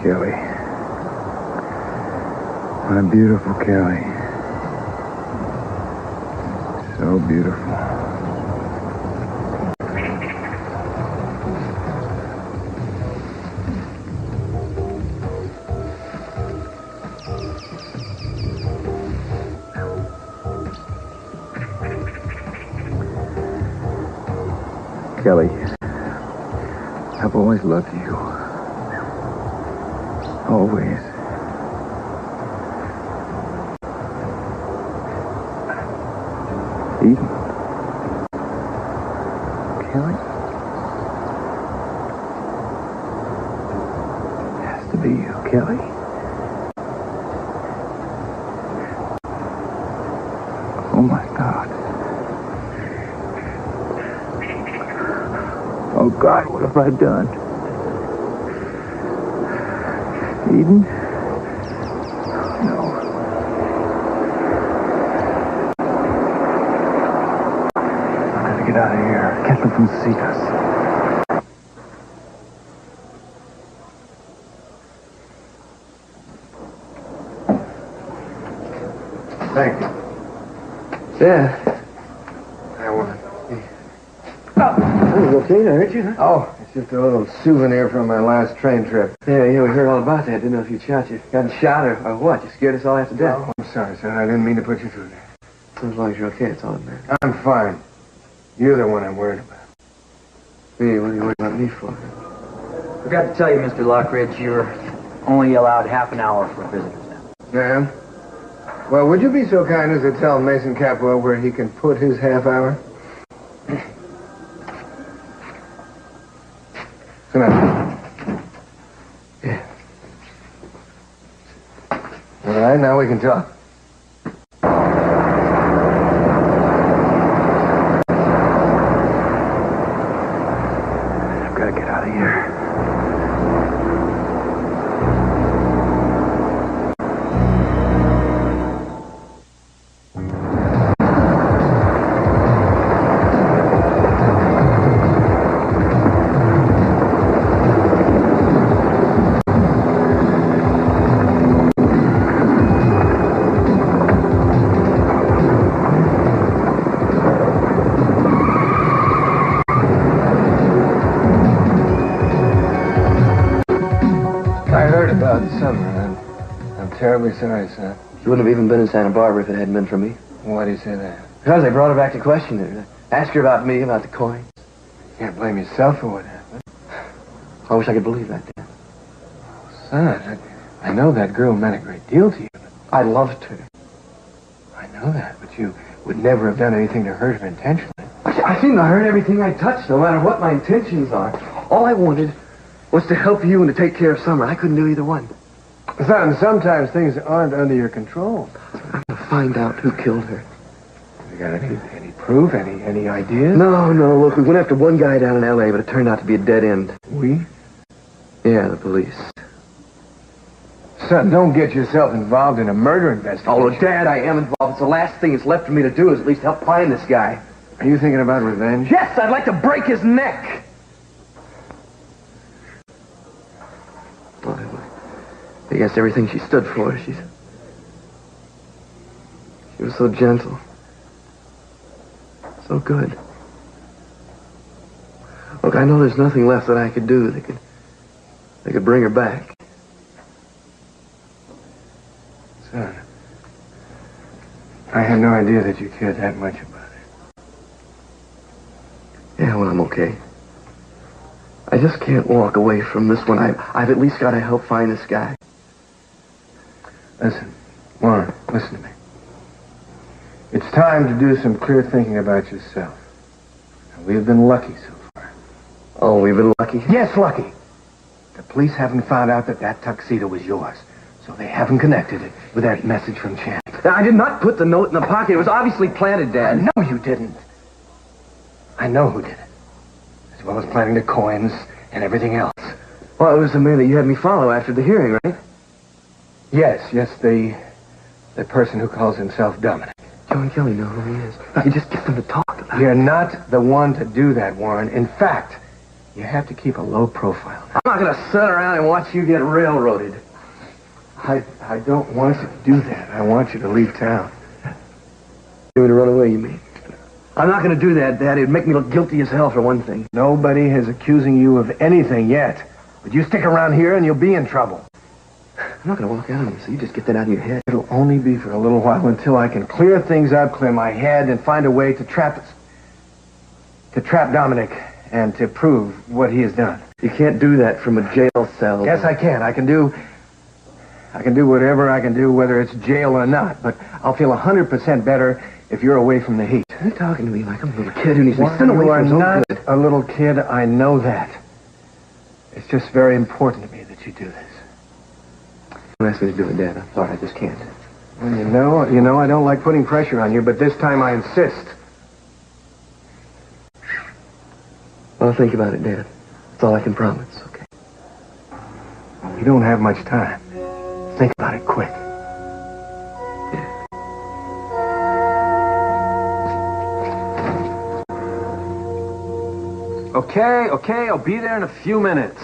Kelly. My beautiful Kelly. So beautiful. Kelly, I've always loved you. Always. Eden. Kelly? It has to be you, Kelly. Oh my God. Oh, God, what have I done? Eden? No. I've got to get out of here. Can't let them see us. Thank you. Dad. I hurt you, huh? Oh, it's just a little souvenir from my last train trip. Yeah, we heard all about that. Didn't know if you'd shot you. Got shot or what? You scared us all half to death. Oh, I'm sorry, son. I didn't mean to put you through that. As long as you're okay, it's all that matters. I'm fine. You're the one I'm worried about. Me? What are you worried about me for? Forgot to tell you, Mr. Lockridge, you're only allowed half an hour for visitors now. Ma'am? Well, would you be so kind as to tell Mason Capwell where he can put his half hour? Come on. Yeah. All right, now we can talk. I've got to get out of here. Terribly sorry, son. She wouldn't have even been in Santa Barbara if it hadn't been for me. Why do you say that? Because they brought her back to question her. Ask her about me, about the coins. You can't blame yourself for what happened. I wish I could believe that, Dad. Son, I know that girl meant a great deal to you. I loved her. I know that, but you would never have done anything to hurt her intentionally. I seem to hurt everything I touch, no matter what my intentions are. All I wanted was to help you and to take care of Summer. I couldn't do either one. Son, sometimes things aren't under your control. I'm going to find out who killed her. You got any proof? Any ideas? No, look, we went after one guy down in L.A., but it turned out to be a dead end. We? Yeah, the police. Son, don't get yourself involved in a murder investigation. Oh, Dad, I am involved. It's the last thing that's left for me to do is at least help find this guy. Are you thinking about revenge? Yes, I'd like to break his neck. I guess everything she stood for, she was so gentle. So good. Look, I know there's nothing left that I could do that could bring her back. Son, I had no idea that you cared that much about her. Yeah, well, I'm okay. I just can't walk away from this one. I've at least got to help find this guy. Listen, Warren, listen to me. It's time to do some clear thinking about yourself. We've been lucky so far. Oh, we've been lucky? Yes, lucky. The police haven't found out that tuxedo was yours, so they haven't connected it with that message from Chan. I did not put the note in the pocket. It was obviously planted, Dad. No, you didn't. I know who did it. As well as planting the coins and everything else. Well, it was the man that you had me follow after the hearing, right? Yes, the person who calls himself Dominic. Joe and Kelly know who he is. You just get them to talk about it. You're not the one to do that, Warren. In fact, You have to keep a low profile. I'm not going to sit around and watch you get railroaded. I don't want you to do that. I want you to leave town. You want me to run away, you mean? I'm not going to do that, Dad. It'd make me look guilty as hell, for one thing. Nobody is accusing you of anything yet. But you stick around here and you'll be in trouble. I'm not going to walk out on you, so you just get that out of your head. It'll only be for a little while until I can clear things up, clear my head, and find a way to trap Dominic and to prove what he has done. You can't do that from a jail cell. Yes, I can. I can do whatever I can do, whether it's jail or not. But I'll feel 100% better if you're away from the heat. You're talking to me like I'm a little kid who needs to be Why, sent away you are from his own not good. a little kid. I know that. It's just very important to me that you do this. Don't ask me to do it, Dad. I'm sorry, I just can't. Well, you know, I don't like putting pressure on you, but this time I insist. Well, think about it, Dad. That's all I can promise, okay? You don't have much time. Think about it quick. Okay, I'll be there in a few minutes.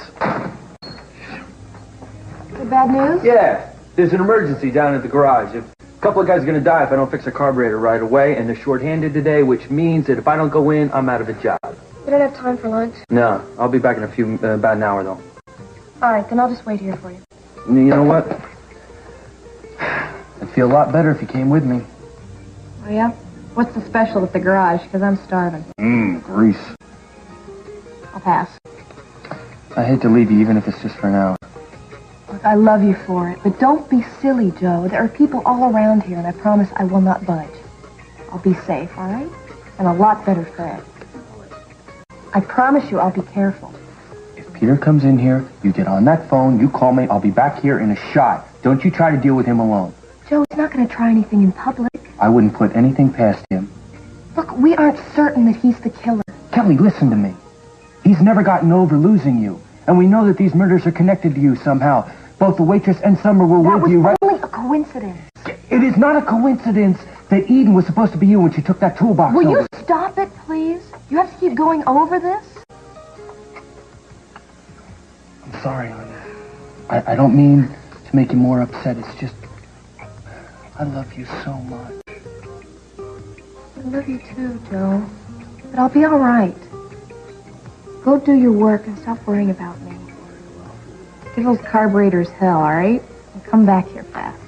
Bad news? Yeah, there's an emergency down at the garage. A couple of guys are going to die if I don't fix a carburetor right away, and they're short-handed today, which means that if I don't go in, I'm out of a job. You don't have time for lunch? No, I'll be back in about an hour, though. All right, then I'll just wait here for you. You know what? I'd feel a lot better if you came with me. Oh, yeah? What's the special at the garage? Because I'm starving. Grease. I'll pass. I hate to leave you, even if it's just for an hour. Look, I love you for it, but don't be silly, Joe. There are people all around here, and I promise I will not budge. I'll be safe, all right? And a lot better fed. I promise you I'll be careful. If Peter comes in here, you get on that phone, you call me, I'll be back here in a shot. Don't you try to deal with him alone. Joe, he's not going to try anything in public. I wouldn't put anything past him. Look, we aren't certain that he's the killer. Kelly, listen to me. He's never gotten over losing you. And we know that these murders are connected to you somehow. Both the waitress and Summer were with you, right? That was only a coincidence. It is not a coincidence that Eden was supposed to be you when she took that toolbox Will over. you stop it, please? You have to keep going over this? I'm sorry, Anya. I don't mean to make you more upset. It's just, I love you so much. I love you too, Joe. But I'll be all right. Go do your work and stop worrying about me. Give those carburetors hell, all right? And come back here fast.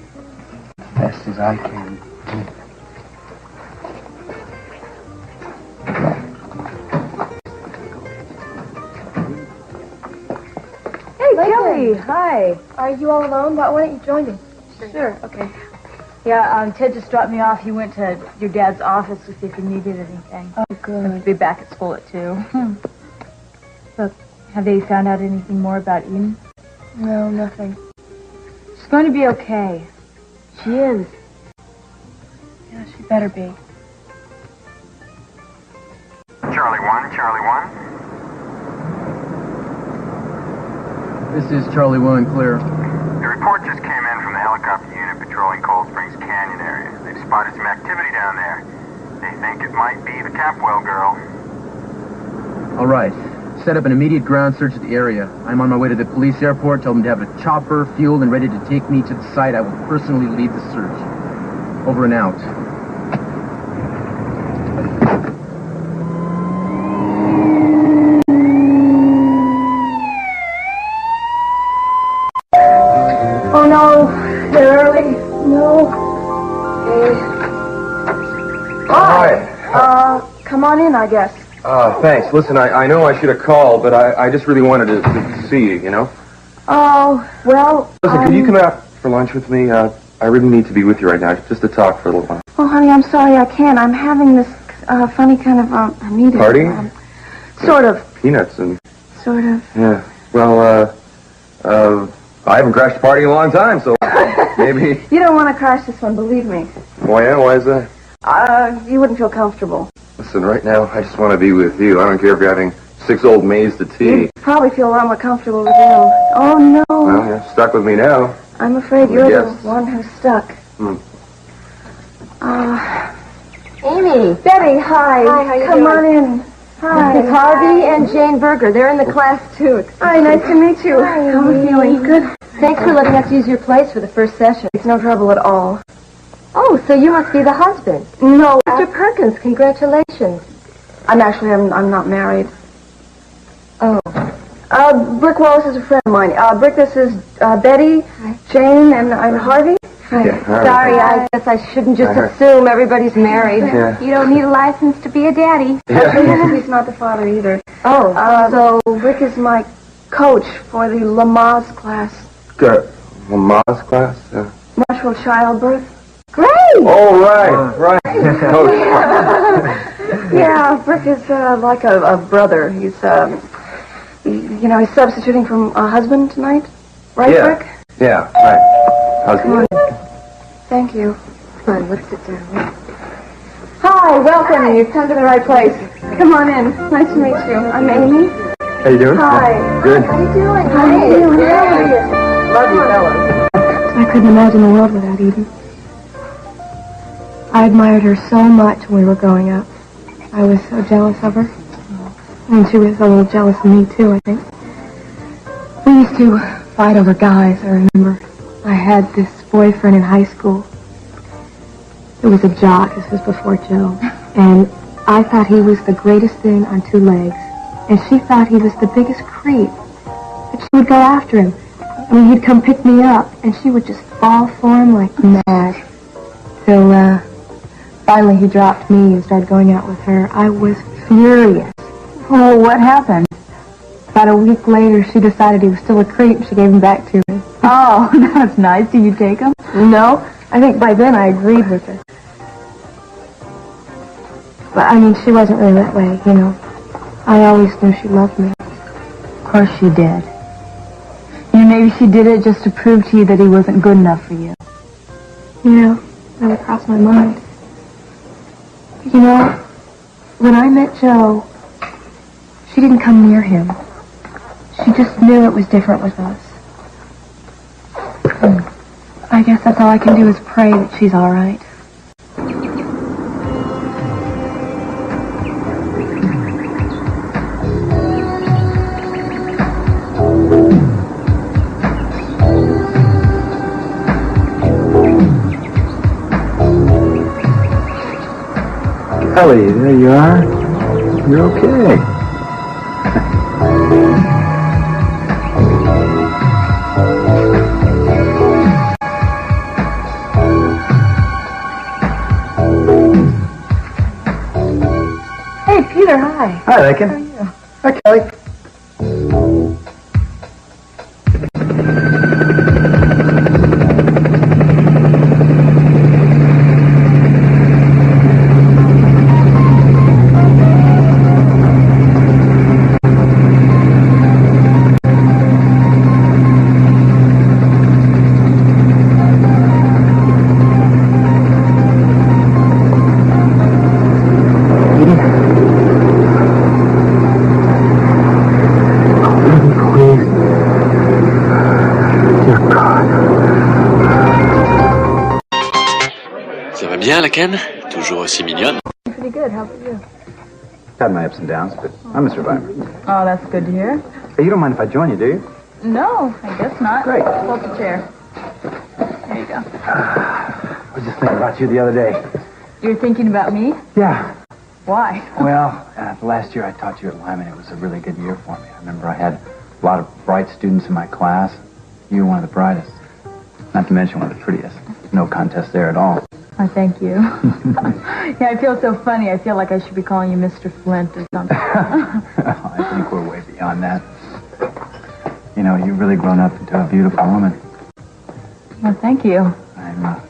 Fast as I can. Hey, Kelly. Hi. Are you all alone? Why don't you join me? Sure. Okay. Yeah, Ted just dropped me off. He went to your dad's office to see if he needed anything. Oh, good. He'll be back at school at 2. Look, have they found out anything more about Eden? No, nothing. She's going to be okay. She is. Yeah, she better be. Charlie 1, Charlie 1. This is Charlie 1, clear. The report just came in from the helicopter unit patrolling Cold Springs Canyon area. They've spotted some activity down there. They think it might be the Capwell girl. All right. Set up an immediate ground search of the area. I'm on my way to the police airport. Tell them to have a chopper fueled and ready to take me to the site. I will personally lead the search. Over and out. Oh, no. They're early. No. Hi. Come on in, I guess. Thanks. Listen, I know I should have called, but I just really wanted to see you, you know? Oh, well, Listen, could you come out for lunch with me? I really need to be with you right now, just to talk for a little while. Oh, honey, I'm sorry I can't. I'm having this funny kind of meeting. Party? Sort of. Peanuts and... Sort of. Yeah. Well, I haven't crashed a party in a long time, so maybe... You don't want to crash this one, believe me. Why, yeah? Why is that? You wouldn't feel comfortable. Listen, right now, I just want to be with you. I don't care if you're having 6 old maids to tea. You'd probably feel a lot more comfortable with him. Oh, no. Well, you're stuck with me now. I'm afraid you're Yes. the one who's stuck. Amy. Betty, hi. Hi, how you Come doing? on in. Hi. This is Harvey and Jane Berger. They're in the class, too. Hi, nice to meet you. Hi. How are you feeling? Good. Thanks for letting us use your place for the first session. It's no trouble at all. Oh, so you must be the husband. No. Mr. Perkins, congratulations. I'm not married. Oh. Brick Wallace is a friend of mine. Brick, this is Betty, Jane, and I'm Harvey. Hi. Yeah, hi. Sorry, I guess I shouldn't just assume everybody's married. Yeah. You don't need a license to be a daddy. Actually, he's not the father either. Oh. So Brick is my coach for the Lamaze class. Good. Mama's class? Natural childbirth. Great! Oh, right. Coach. Yeah, Brick is like a brother. He's, he's substituting from a husband tonight. Right, Yeah. Brick? Yeah, right. Husband. Thank you. Come on, let's sit down. Hi, welcome. You've come to the right place. Come on in. Nice to meet you. I'm Amy. How you doing? Hi. Good. How you doing? How you doing? Good. Love you, fellas. I couldn't imagine the world without Eden. I admired her so much when we were growing up. I was so jealous of her. And she was a little jealous of me, too, I think. We used to fight over guys, I remember. I had this boyfriend in high school. It was a jock. This was before Joe. And I thought he was the greatest thing on two legs. And she thought he was the biggest creep. But she would go after him. I mean, he'd come pick me up, and she would just fall for him like mad. So, finally he dropped me and started going out with her. I was furious. Oh, what happened? About a week later, she decided he was still a creep. She gave him back to me. Oh, that's nice. Did you take him? No, I think by then I agreed with her. But, I mean, she wasn't really that way, you know. I always knew she loved me. Of course she did. You know, maybe she did it just to prove to you that he wasn't good enough for you. You know, that would cross my mind. You know, when I met Joe, she didn't come near him. She just knew it was different with us. I guess that's all I can do is pray that she's all right. Ellie, there you are. You're okay. Hey, Peter, hi. Hi, Laken. How are you? Hi, Kelly. Ça va bien, Laken? Toujours aussi mignonne? Pretty good. How about you? Had my ups and downs, but I'm a survivor. Oh, that's good to hear. Hey, you don't mind if I join you, do you? No, I guess not. Great. Pull up a chair. There you go. I was just thinking about you the other day. You're thinking about me? Yeah. Why? Well, the last year I taught you at Lyman, it was a really good year for me. I remember I had a lot of bright students in my class. You were one of the brightest. Not to mention one of the prettiest. No contest there at all. Oh, thank you. Yeah, I feel so funny. I feel like I should be calling you Mr. Flint or something. I think we're way beyond that. You know, you've really grown up into a beautiful woman. Well, thank you. I'm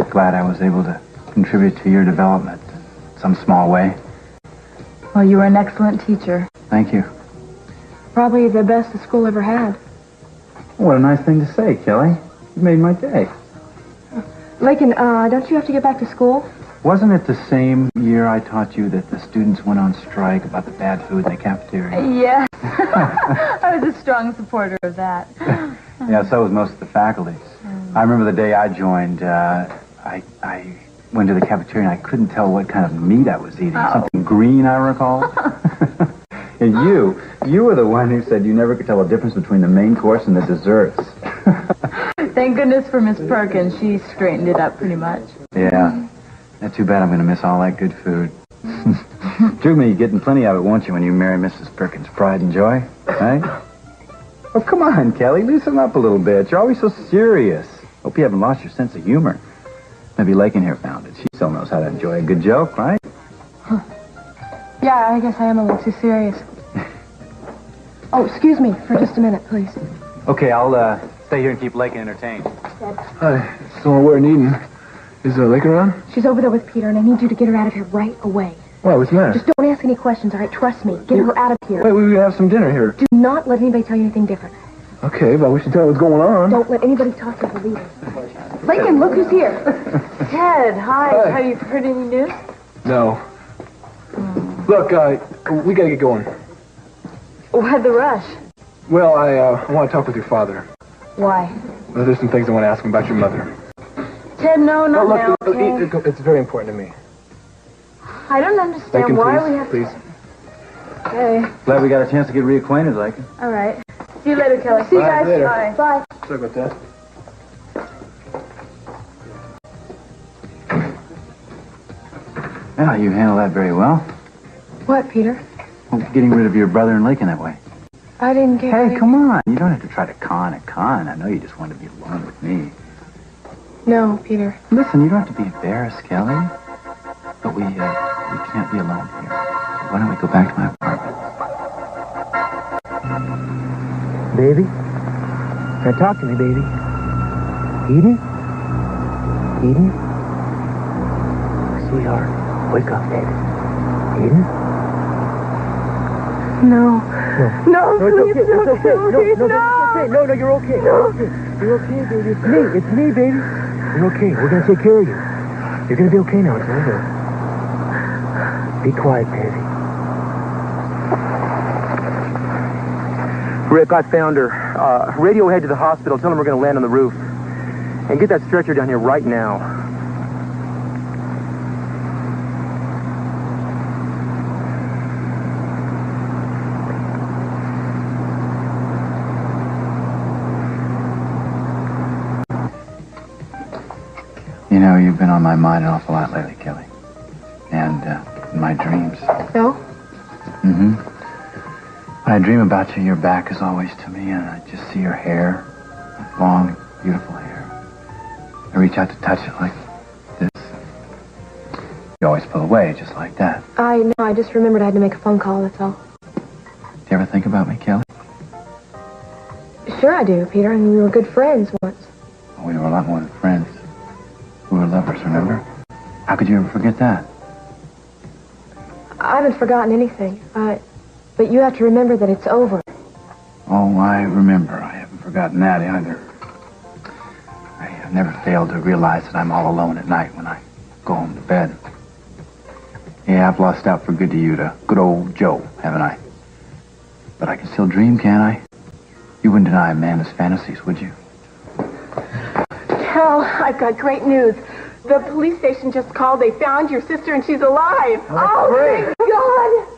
glad I was able to contribute to your development in some small way. Well, you were an excellent teacher. Thank you. Probably the best the school ever had. What a nice thing to say, Kelly. You made my day. Laken, don't you have to get back to school? Wasn't it the same year I taught you that the students went on strike about the bad food in the cafeteria? Yeah. I was a strong supporter of that. Yeah, so was most of the faculty. I remember the day I joined, I went to the cafeteria and I couldn't tell what kind of meat I was eating. Oh. Something green, I recall. And you were the one who said you never could tell the difference between the main course and the desserts. Thank goodness for Miss Perkins. She straightened it up pretty much. Yeah. Not too bad I'm going to miss all that good food. True me, you're getting plenty of it, won't you, when you marry Mrs. Perkins' pride and joy? Right? Oh, come on, Kelly. Loosen up a little bit. You're always so serious. Hope you haven't lost your sense of humor. Maybe Laken here found it. She still knows how to enjoy a good joke, right? Huh. Yeah, I guess I am a little too serious. Oh, excuse me for just a minute, please. Okay, I'll stay here and keep Laken entertained. Hi, someone we're in Eden. Is Laken around? She's over there with Peter, and I need you to get her out of here right away. Why, what's the matter? Just don't ask any questions, all right? Trust me. Get her out of here. Wait, we have some dinner here. Do not let anybody tell you anything different. Okay, but we should tell her what's going on. Don't let anybody talk to the leader. Laken, look who's here. Ted, hi. Have you heard any news? No. Look, we gotta get going. Why'd the rush? Well, I want to talk with your father. Why? Well, there's some things I want to ask him about your mother. Ted, no, not now. Look, it's very important to me. I don't understand Laken, why please, we have please. Okay. Glad we got a chance to get reacquainted, Laken. All right. See you later, Kelly. See you guys. Later. Bye. Bye. Sorry about that. Yeah, you handle that very well. What, Peter? Well, getting rid of your brother and Laken that way. I didn't get Hey, come on. You don't have to try to con a con. I know you just want to be alone with me. No, Peter. Listen, you don't have to be embarrassed, Kelly. But we can't be alone here. So why don't we go back to my apartment? Baby? Now talk to me, baby. Eden? Eden? Sweetheart, wake up, baby. Eden? No. No, please, it's okay. don't kill me. No, you're okay. You're okay. You're okay, baby. It's me, baby. You're okay. We're gonna take care of you. You're gonna be okay now. It's over. Be quiet, baby. Rick, I found her. Radio ahead to the hospital. Tell them we're gonna land on the roof. And get that stretcher down here right now. You know, you've been on my mind an awful lot lately, Kelly. And in my dreams. No? Mm-hmm. When I dream about you, your back is always to me, and I just see your hair. Long, beautiful hair. I reach out to touch it like this. You always pull away, just like that. I know. I just remembered I had to make a phone call, that's all. Do you ever think about me, Kelly? Sure I do, Peter. I mean, we were good friends once. We were a lot more than friends. We were lovers, remember? How could you ever forget that? I haven't forgotten anything. But you have to remember that it's over. Oh, I remember. I haven't forgotten that either. I've never failed to realize that I'm all alone at night when I go home to bed. Yeah, I've lost out for good to you, to good old Joe, haven't I? But I can still dream, can't I? You wouldn't deny a man his fantasies, would you? Hal, I've got great news. The police station just called. They found your sister and she's alive. Oh, great. Thank God.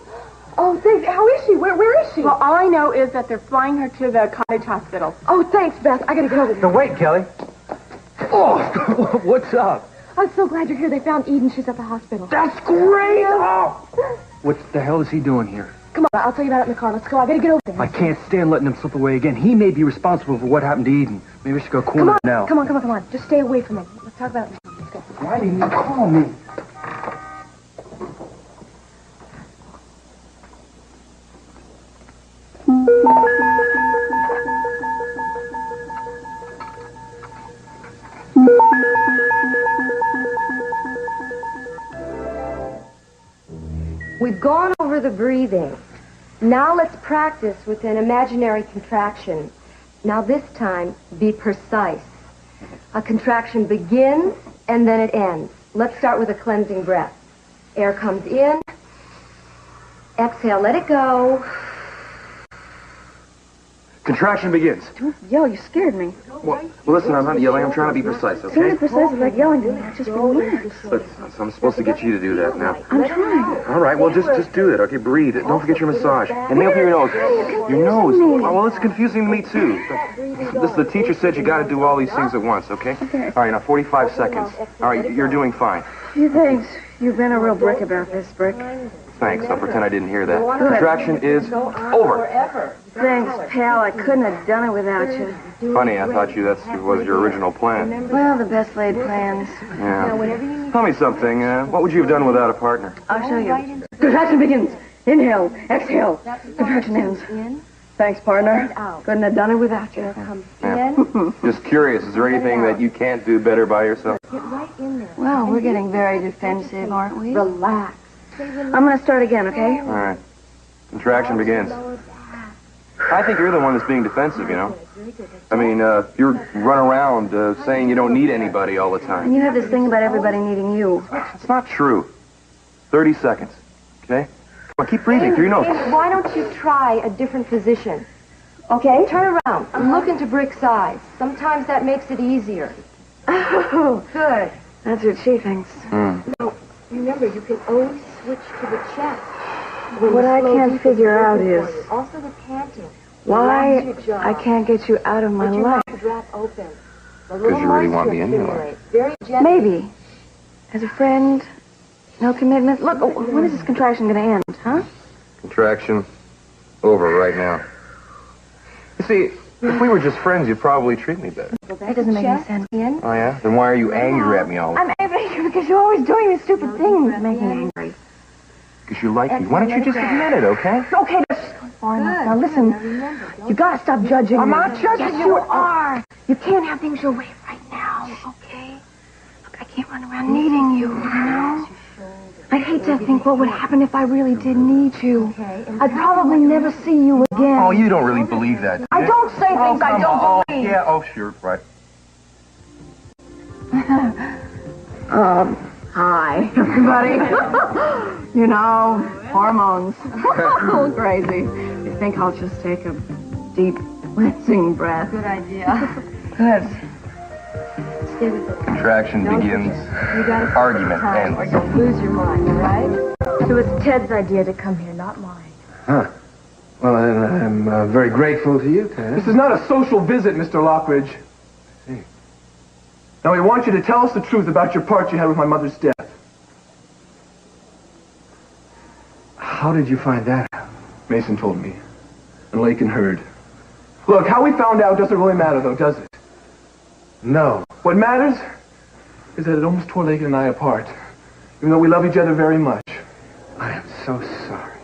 Oh, thanks. How is she? Where is she? Well, all I know is that they're flying her to the cottage hospital. Oh, thanks, Beth. I gotta get over there. No, wait, Kelly. Oh, what's up? I'm so glad you're here. They found Eden. She's at the hospital. That's great! Oh. What the hell is he doing here? Come on, I'll tell you about it in the car. Let's go. I gotta get over there. I can't stand letting him slip away again. He may be responsible for what happened to Eden. Maybe we should go corner now. Come on. Just stay away from him. Let's talk about it now. Let's go. Why didn't you call me? We've gone over the breathing. Now let's practice with an imaginary contraction. Now this time, be precise. A contraction begins and then it ends. Let's start with a cleansing breath. Air comes in. Exhale, let it go. Contraction begins. Don't yell, you scared me. Well, listen, I'm not yelling. I'm trying to be precise, okay? Being precise is like yelling to me. I just relax. Look, so I'm supposed to get you to do that now. I'm trying. All right, well, just do it, okay? Breathe. Don't forget your massage. Inhale through your nose. Your nose. Well, it's confusing to me, too. Listen, the teacher said you got to do all these things at once, okay? All right, now 45 seconds. All right, you're doing fine. Gee, thanks. You've been a real brick about this, Brick. Thanks. I'll pretend I didn't hear that. Contraction is over. Thanks, pal. I couldn't have done it without you. Funny, I thought that was your original plan. Well, the best laid plans. Yeah. Tell me something. What would you have done without a partner? I'll show you. Contraction begins. Inhale. Exhale. Contraction ends. Thanks, partner. Couldn't have done it without you. Yeah. Just curious, is there anything that you can't do better by yourself? Well, we're getting very defensive, aren't we? Relax. I'm going to start again, okay? All right. Contraction begins. I think you're the one that's being defensive, you know. I mean, you run around saying you don't need anybody all the time. And you have this thing about everybody needing you. It's not true. 30 seconds, okay? Come on, keep breathing through your nose. Why don't you try a different position? Okay? Turn around and look into Brick's eyes. Sometimes that makes it easier. Oh, Good. that's what she thinks. Remember, you can always switch to the chest. What I can't figure out is Also the panting. why I can't get you out of my life. Drop open. Because you really want me in your life. Very gently. Maybe. As a friend, no commitment. Look, when is this contraction going to end, huh? Contraction over right now. You see, if we were just friends, you'd probably treat me better. That doesn't make any sense. Oh, yeah? Then why are you angry at me all the time? I'm angry at you because you're always doing these stupid things that make me angry. Because you like me. Why don't you just admit it, okay? Okay, that's just going far enough. Now listen, you gotta stop judging me. I'm not judging yes, you. you are. You can't have things your way right now, okay? Look, I can't run around needing you, you know? I'd hate to think what would happen if I really did need you. I'd probably never see you again. Oh, you don't really believe that, do you? I don't say things I don't believe. Yeah, oh, sure, right. Hi, everybody. You know, hormones. Crazy. I think I'll just take a deep, cleansing breath. Good idea. Good. Stay with it. Contraction begins. Argument ends. Or you'll lose your mind, all right? So it's Ted's idea to come here, not mine. Huh. Well, then I'm very grateful to you, Ted. This is not a social visit, Mr. Lockridge. Now, we want you to tell us the truth about your part you had with my mother's death. How did you find that out? Mason told me. And Laken heard. Look, how we found out doesn't really matter, though, does it? No. What matters is that it almost tore Laken and I apart, even though we love each other very much. I am so sorry.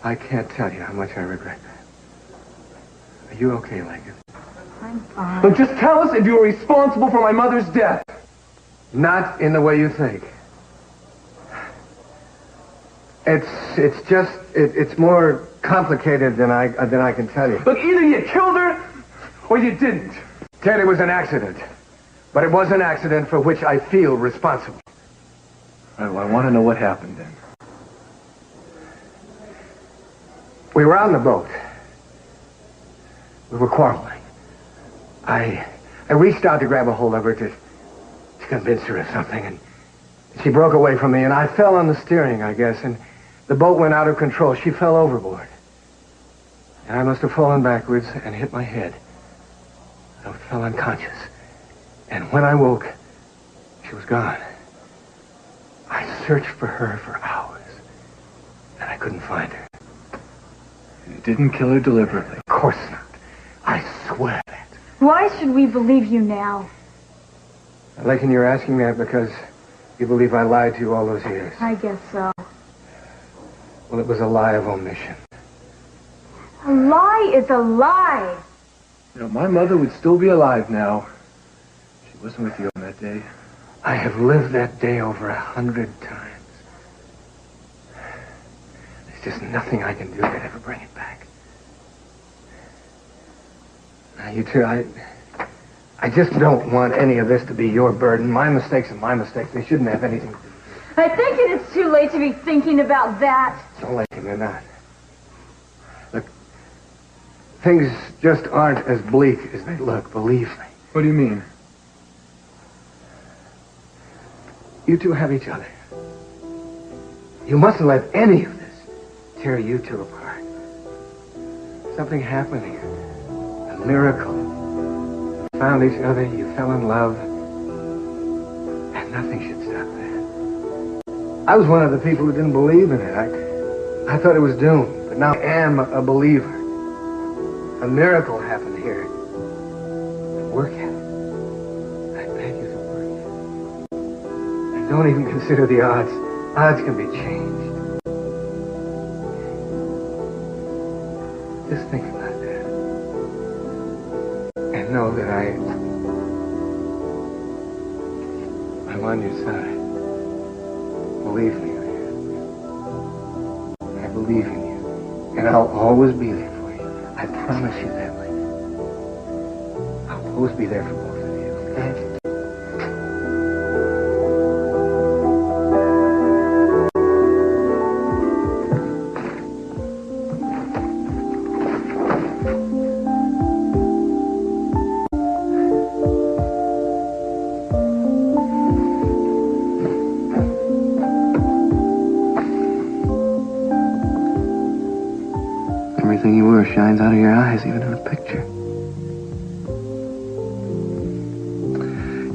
I can't tell you how much I regret that. Are you okay, Laken? I'm fine. But just tell us if you were responsible for my mother's death. Not in the way you think. It's more complicated than I can tell you. Look, either you killed her or you didn't. Ted, it was an accident. But it was an accident for which I feel responsible. All right, well, I want to know what happened then. We were on the boat. We were quarreling. I reached out to grab a hold of her to convince her of something, and she broke away from me, and I fell on the steering, I guess, and the boat went out of control. She fell overboard. And I must have fallen backwards and hit my head. I fell unconscious. And when I woke, she was gone. I searched for her for hours, and I couldn't find her. You didn't kill her deliberately. Of course not. I swear that. Why should we believe you now? Laken, you're asking that because you believe I lied to you all those years. I guess so. Well, it was a lie of omission. A lie is a lie. You know, my mother would still be alive now. She wasn't with you on that day. I have lived that day over 100 times. There's just nothing I can do to ever bring it back. Now, you two, I just don't want any of this to be your burden. My mistakes are my mistakes. They shouldn't have anything to do with I think it is too late to be thinking about that. it. Don't let him, they're not. Look, Things just aren't as bleak as they look, believe me. What do you mean? You two have each other. You mustn't let any of this tear you two apart. Something happened here. A miracle. You found each other, you fell in love, and nothing should stop that. I was one of the people who didn't believe in it. I thought it was doomed, but now I am a believer. A miracle happened here. Work at it. I beg you to work at it. And don't even consider the odds. Odds can be changed. Just think about that. And know that I'm on your side. Believe me, I believe in you. And I'll always be there for you. I promise you that, Laken. I'll always be there for both of you, okay? Everything you were shines out of your eyes, even in a picture.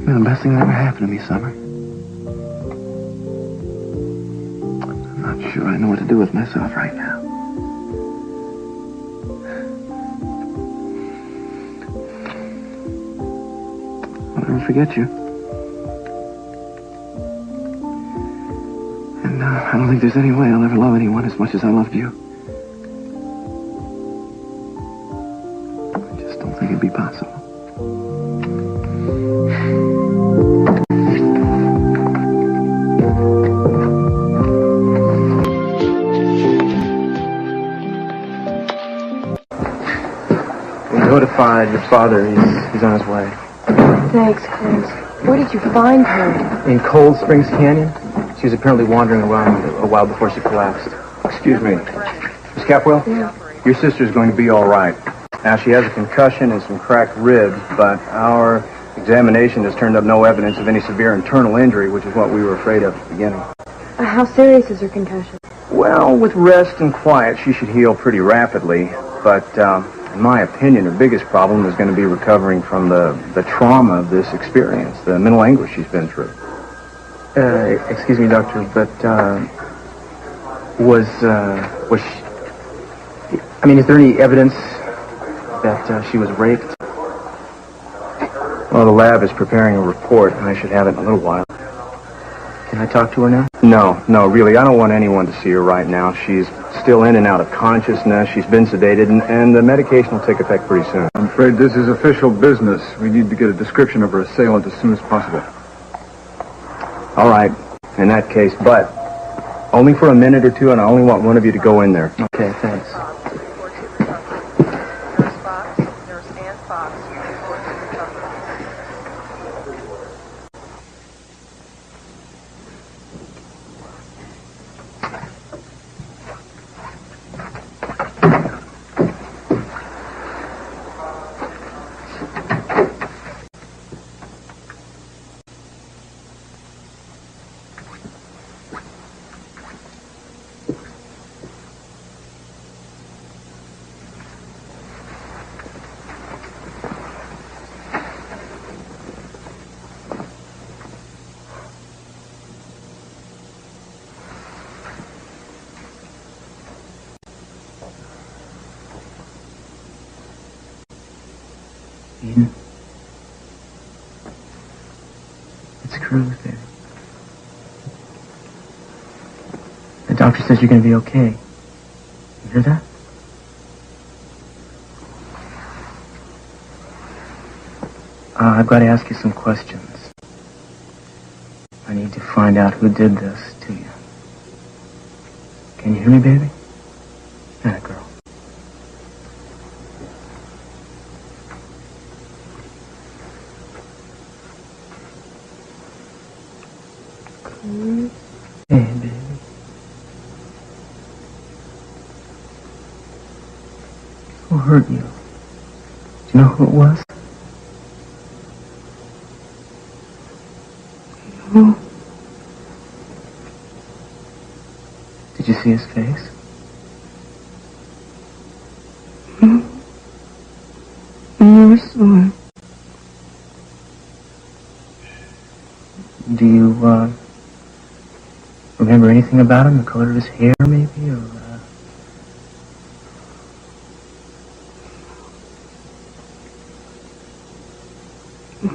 You're the best thing that ever happened to me, Summer. I'm not sure I know what to do with myself right now. I'll never forget you. And I don't think there's any way I'll ever love anyone as much as I loved you. It'd be possible. We notified your father. He's on his way. Thanks, Clarence. Where did you find her? In Cold Springs Canyon. She was apparently wandering around a while before she collapsed. Excuse me. Miss Capwell? Yeah. Your sister's going to be all right. Now, she has a concussion and some cracked ribs, but our examination has turned up no evidence of any severe internal injury, which is what we were afraid of at the beginning. How serious is her concussion? Well, with rest and quiet, she should heal pretty rapidly. But in my opinion, her biggest problem is going to be recovering from the trauma of this experience, the mental anguish she's been through. Excuse me, doctor, but was she... I mean, is there any evidence that she was raped? Well, the lab is preparing a report, and I should have it in a little while. Can I talk to her now? No, really. I don't want anyone to see her right now. She's still in and out of consciousness. She's been sedated, and the medication will take effect pretty soon. I'm afraid this is official business. We need to get a description of her assailant as soon as possible. All right, in that case, but only for a minute or two, and I only want one of you to go in there. Okay, thanks. Eden. It's Cruz there. The doctor says you're going to be okay. You hear that? I've got to ask you some questions. I need to find out who did this to you. Can you hear me, baby? That girl. Hey, baby. Who hurt you? You know who it was? No. Did you see his face? No. I never saw him. Do you, remember anything about him? The color of his hair, maybe, or,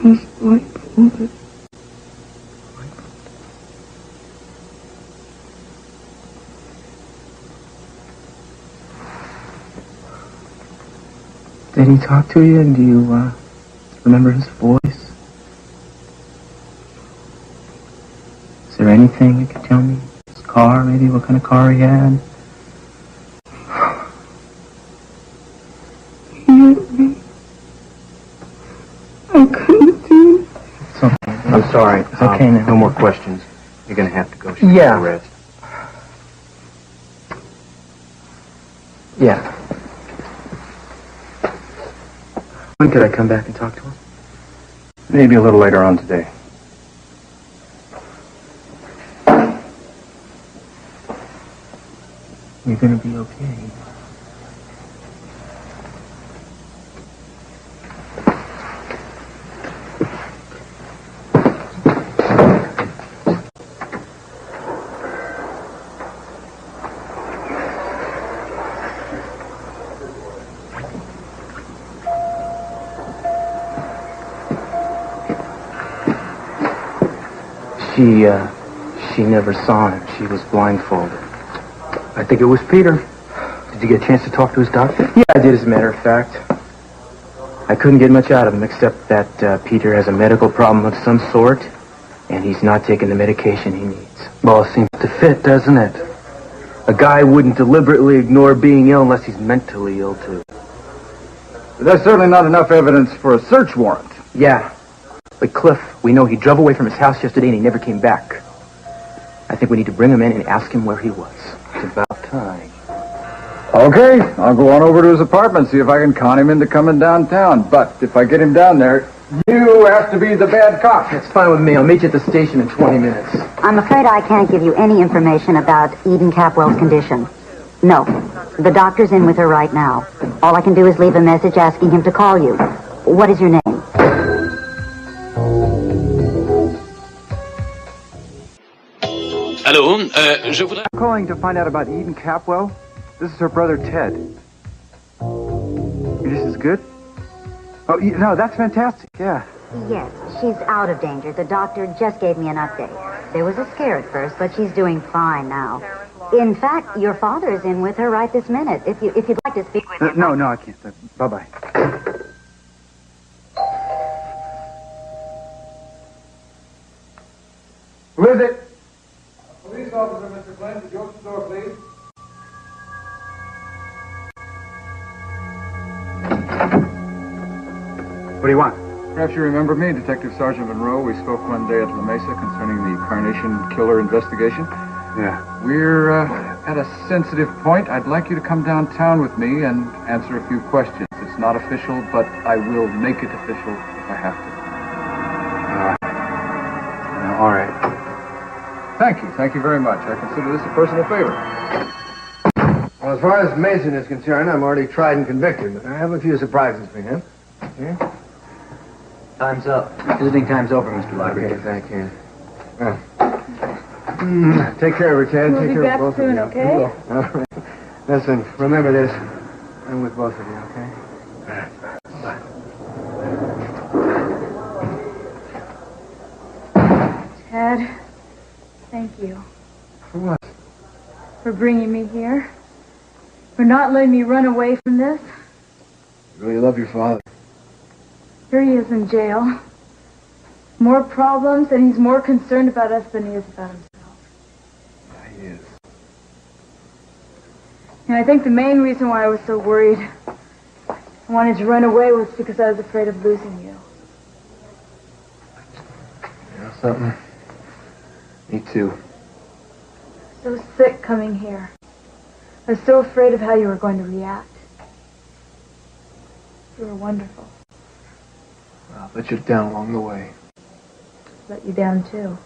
His white. Did he talk to you, and do you, remember his voice? Is there anything you could tell me? His car, maybe, what kind of car he had? I couldn't do it. It's okay. I'm sorry. It's okay now. No more questions. You're going to have to go. Yeah. Rest. Yeah. When could I come back and talk to him? Maybe a little later on today. You're gonna be okay. She never saw him. She was blindfolded. I think it was Peter. Did you get a chance to talk to his doctor? Yeah, I did, as a matter of fact. I couldn't get much out of him, except that Peter has a medical problem of some sort, and he's not taking the medication he needs. Well, it seems to fit, doesn't it? A guy wouldn't deliberately ignore being ill unless he's mentally ill, too. But that's certainly not enough evidence for a search warrant. Yeah. But Cliff, we know he drove away from his house yesterday and he never came back. I think we need to bring him in and ask him where he was. It's about time. Okay, I'll go on over to his apartment, see if I can con him into coming downtown. But if I get him down there, you have to be the bad cop. That's fine with me. I'll meet you at the station in 20 minutes. I'm afraid I can't give you any information about Eden Capwell's condition. No. The doctor's in with her right now. All I can do is leave a message asking him to call you. What is your name? Allô, je voudrais... I'm calling to find out about Eden Capwell. This is her brother, Ted. This is good? Oh, no, that's fantastic, yeah. Yes, she's out of danger. The doctor just gave me an update. There was a scare at first, but she's doing fine now. In fact, your father is in with her right this minute. If you'd like to speak with him... No, I can't. Bye-bye. Who is it? Police officer, Mr. Flint. Did you open the door, please? What do you want? Perhaps you remember me, Detective Sergeant Monroe. We spoke one day at La Mesa concerning the Carnation Killer investigation. Yeah. We're at a sensitive point. I'd like you to come downtown with me and answer a few questions. It's not official, but I will make it official if I have to. All right. Thank you. Thank you very much. I consider this a personal favor. Well, as far as Mason is concerned, I'm already tried and convicted, but I have a few surprises for him. Yeah? Time's up. Visiting time's over, Mr. Library. Okay, thank you. Take care of her, Ted. We'll Take be care back of both soon, of you. okay? All right. Listen, remember this. I'm with both of you, okay? All right. Bye. Ted, thank you. For what? For bringing me here. For not letting me run away from this. You really love your father. Here he is in jail. More problems, and he's more concerned about us than he is about himself. Yeah, he is. And I think the main reason why I was so worried, I wanted to run away, was because I was afraid of losing you. You know something? Me too. So sick coming here. I was so afraid of how you were going to react. You were wonderful. Well, I let you down along the way. Let you down, too.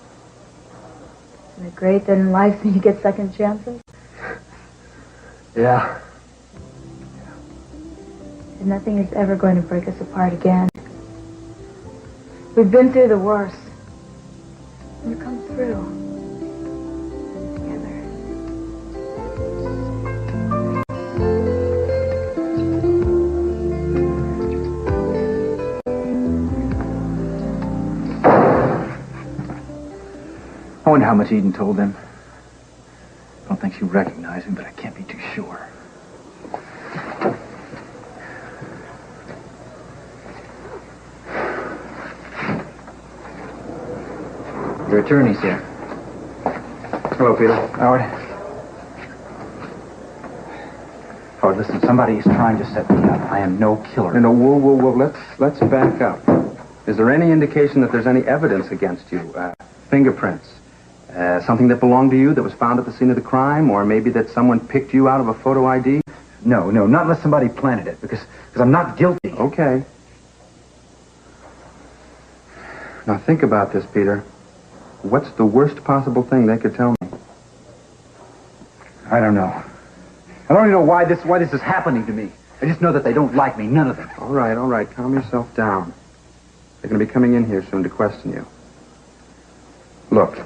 Isn't it great that in life you get second chances? Yeah. And nothing is ever going to break us apart again. We've been through the worst. We've come through. Together. I wonder how much Eden told them. I don't think she recognized him, but I can't be too sure. Your attorney's here. Hello, Peter. Howard. Howard, listen, somebody is trying to set me up. I am no killer. No, whoa. Let's back up. Is there any indication that there's any evidence against you? Fingerprints? Something that belonged to you that was found at the scene of the crime? Or maybe that someone picked you out of a photo ID? No, not unless somebody planted it, because I'm not guilty. Okay. Now think about this, Peter. What's the worst possible thing they could tell me? I don't know. I don't even know why this is happening to me. I just know that they don't like me, none of them. All right. Calm yourself down. They're going to be coming in here soon to question you. Look,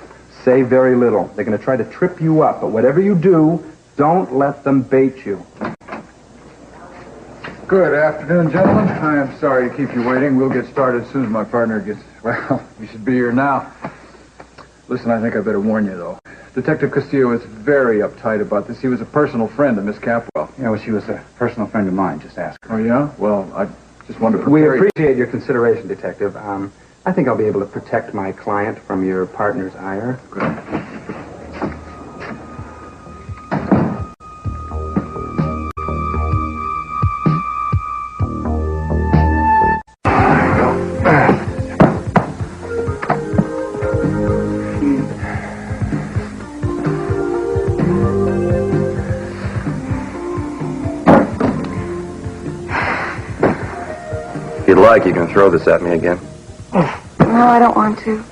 say very little. They're going to try to trip you up, but whatever you do, don't let them bait you. Good afternoon, gentlemen. I am sorry to keep you waiting. We'll get started as soon as my partner gets... Well, you should be here now. Listen, I think I better warn you, though. Detective Castillo is very uptight about this. He was a personal friend of Miss Capwell. Yeah, well, she was a personal friend of mine. Just ask her. Oh, yeah? Well, I just wanted to prepare We you. appreciate your consideration, Detective. I think I'll be able to protect my client from your partner's ire. Good. If you'd like, you can throw this at me again. No, I don't want to.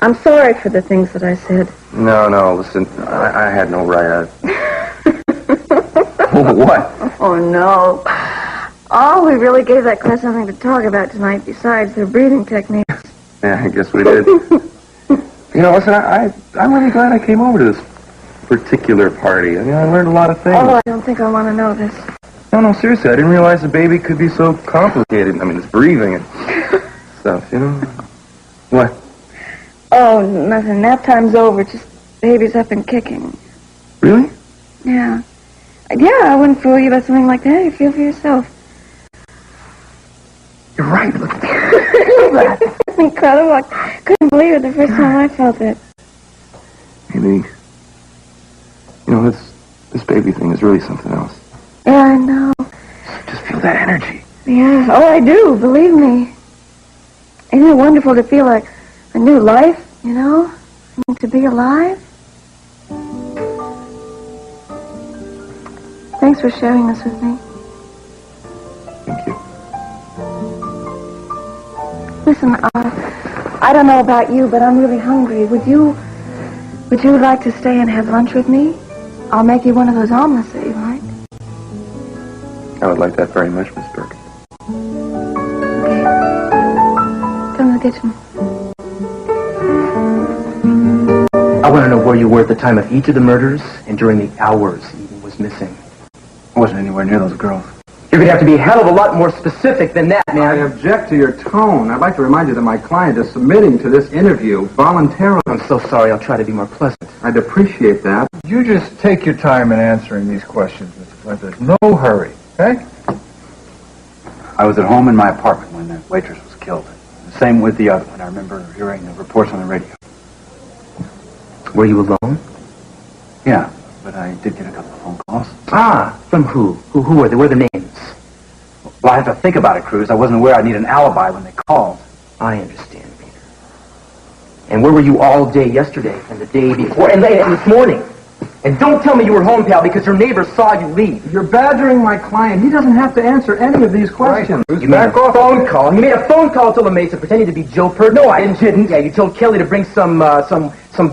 I'm sorry for the things that I said. No, listen, I had no right. What? Oh, no. Oh, we really gave that class something to talk about tonight besides their breathing techniques. Yeah, I guess we did. Listen, I'm really glad I came over to this particular party. I mean, I learned a lot of things. Oh, I don't think I want to know this. No, seriously, I didn't realize a baby could be so complicated. I mean, it's breathing and stuff, What? Oh, nothing. Nap time's over. Just baby's up and kicking. Really? Yeah. Yeah, I wouldn't fool you about something like that. You feel for yourself. You're right. Look. That's incredible. I couldn't believe it the first time I felt it. Maybe, this baby thing is really something else. Yeah, I know. Just feel that energy. Yeah. Oh, I do. Believe me. Isn't it wonderful to feel like a new life, to be alive? Thanks for sharing this with me. Thank you. Listen, I don't know about you, but I'm really hungry. Would you like to stay and have lunch with me? I'll make you one of those omelets that you like. I would like that very much, Miss Burke. Okay. Come to the kitchen. I want to know where you were at the time of each of the murders and during the hours Eden was missing. I wasn't anywhere near those girls. You're going to have to be a hell of a lot more specific than that, man. I object to your tone. I'd like to remind you that my client is submitting to this interview voluntarily. I'm so sorry. I'll try to be more pleasant. I'd appreciate that. You just take your time in answering these questions, Mr. Flint. There's no hurry, okay? I was at home in my apartment when the waitress was killed. The same with the other one. I remember hearing the reports on the radio. Were you alone? Yeah, but I did get a couple of phone calls. Ah, from who? Who were they? What are the names? Well, I had to think about it, Cruz. I wasn't aware I'd need an alibi when they called. I understand, Peter. And where were you all day yesterday and the day before and this morning? And don't tell me you were home, pal, because your neighbor saw you leave. You're badgering my client. He doesn't have to answer any of these questions. Right. You made a phone call. You made a phone call to La Mesa pretending to be Joe Pert. No, I didn't. Yeah, you told Kelly to bring some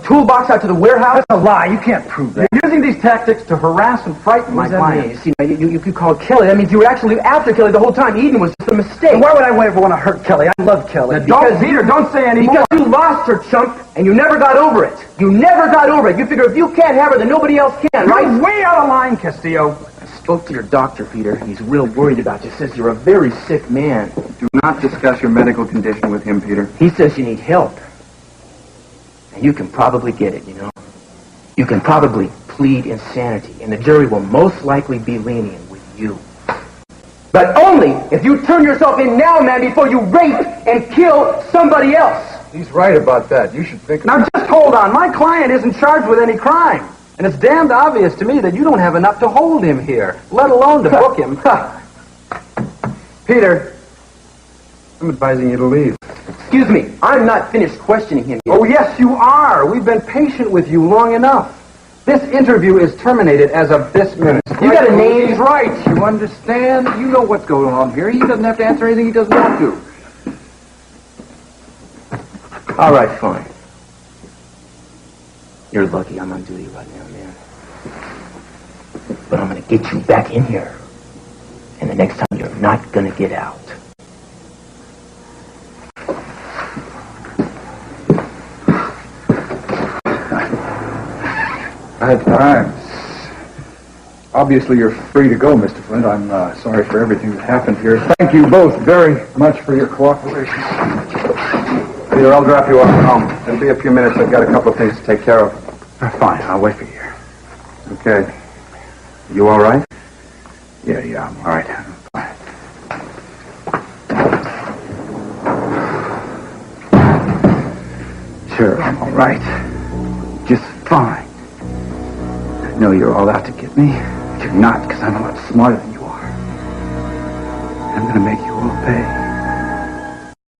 toolbox out to the warehouse. That's a lie. You can't prove that. You're using these tactics to harass and frighten my client. You see, you called Kelly. That means you were actually after Kelly the whole time. Eden was just a mistake. And why would I ever want to hurt Kelly? I love Kelly. Peter, don't say any more. Because you lost her, chump, and you never got over it. You never got over it. You figure if you can't have her, then nobody else can, right? You're way out of line, Castillo. I spoke to your doctor, Peter. He's real worried about you. Says you're a very sick man. Do not discuss your medical condition with him, Peter. He says you need help. And you can probably get it, you know. You can probably plead insanity, and the jury will most likely be lenient with you. But only if you turn yourself in now, man, before you rape and kill somebody else. He's right about that. You should think... Now, just hold on. My client isn't charged with any crime. And it's damned obvious to me that you don't have enough to hold him here, let alone to book him. Peter, I'm advising you to leave. Excuse me, I'm not finished questioning him yet. Oh, yes, you are. We've been patient with you long enough. This interview is terminated as of this minute. You got a name? He's right. You understand? You know what's going on here. He doesn't have to answer anything he doesn't want to. All right, fine. You're lucky I'm on duty right now, man. But I'm going to get you back in here. And the next time you're not going to get out. Bad times. Obviously, you're free to go, Mr. Flint. I'm sorry for everything that happened here. Thank you both very much for your cooperation. Peter, I'll drop you off home. It'll be a few minutes. I've got a couple of things to take care of. Fine. I'll wait for you here. Okay. You all right? Yeah, I'm all right. I'm fine. Sure, I'm all right. Just fine. I know you're all out to get me, but you're not, because I'm a lot smarter than you are. I'm going to make you